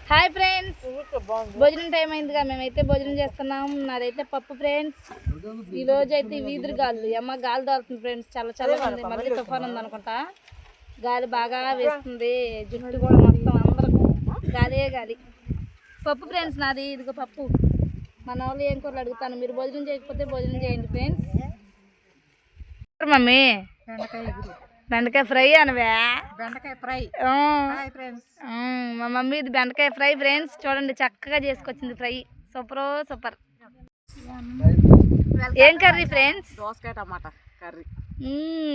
Hi friends, భోజనం time అయిందిగా. మేమైతే భోజనం చేస్తున్నాం. నాదైతే పప్పు ఫ్రెండ్స్. ఈ రోజు అయితే వీధులు గాలి అమ్మ గాలి దొరుకుతుంది ఫ్రెండ్స్. చాలా చల్లగా ఉంది. మళ్ళీ తుఫాన్ ఉంది అనుకుంటా. గాలి బాగా వేస్తుంది. జుట్టు కూడా మొత్తం అందరూ గాలి. పప్పు ఫ్రెండ్స్ నాది. ఇదిగో పప్పు. మన వాళ్ళు ఏం కూరలు అడుగుతాను. మీరు భోజనం చేయకపోతే భోజనం చేయండి ఫ్రెండ్స్. మమ్మీ బెండకాయ ఫ్రై అనవే. బెండకాయ ఫ్రై ఫ్రెండ్స్. మా మమ్మీ ఇది బెండకాయ ఫ్రై ఫ్రెండ్స్. చూడండి చక్కగా చేసుకొచ్చింది ఫ్రై. సూపర్. ఏం కర్రీ ఫ్రెండ్స్? దోసకాయ టమాటా కర్రీ.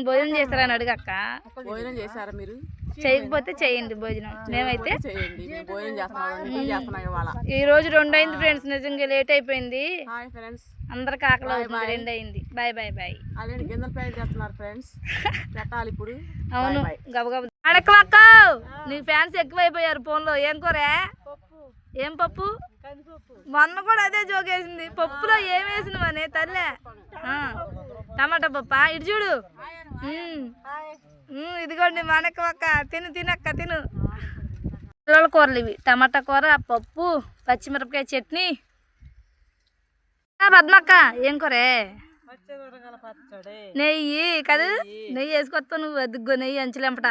భోజనం చేస్తారని అడుగక్క. భోజనం చేశారా మీరు? చేయకపోతే చేయండి భోజనం. మేమైతే చేయండి. భోజనం చేస్తున్నాం ఇవాళ. ఈ రోజు 2 అయింది ఫ్రెండ్స్. నిజంగా లేట్ అయిపోయింది. Hi friends. అందరికి ఆకలి అవుతుంది. 2 అయింది. బాయ్. అలాంటి గింజల ప్యాకెట్ చేస్తున్నారు ఫ్రెండ్స్. పెట్టాలి ఇప్పుడు. అవును గబగబ అడక్కవక్క. నీకు ఫ్యాన్స్ ఎక్కువైపోయారు ఫోన్లో. ఏం కూరే? ఏం పప్పు? మొన్న కూడా అదే జోకేసింది. పప్పులో ఏం వేసినవని తల్లే? టమాటా పప్పా? ఇటు చూడు. ఇదిగోండి మనకవక్క. తినక్క తిను. పిల్లల కూరలు ఇవి. టమాటా కూర, పప్పు, పచ్చిమిరపకాయ చట్నీ. పద్మక్క ఏం కూరే? నెయ్యి కదా. నెయ్యి వేసుకొస్తావు నువ్వు. ఎదుగో నెయ్యి అంచులెంపట.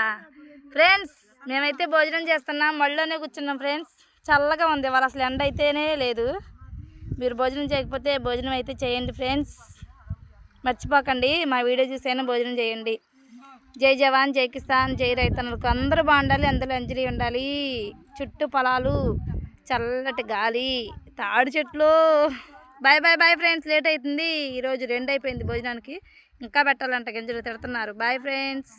ఫ్రెండ్స్ మేమైతే భోజనం చేస్తున్నాం. మళ్ళీనే కూర్చున్నాం ఫ్రెండ్స్. చల్లగా ఉంది వాళ్ళు. అసలు ఎండ అయితేనే లేదు. మీరు భోజనం చేయకపోతే భోజనం అయితే చేయండి ఫ్రెండ్స్. మర్చిపోకండి. మా వీడియో చూసైనా భోజనం చేయండి. జై జవాన్, జై కిసాన్, జై రైతన్నలకు. అందరూ బాగుండాలి. అందులో అంజలి ఉండాలి. చుట్టూ పొలాలు, చల్లటి గాలి, తాడు చెట్లు. Bye friends. లేట్ అవుతుంది. ఈరోజు 2 అయిపోయింది భోజనానికి. ఇంకా పెట్టాలంట. గింజలు తిడుతున్నారు. Boy friends.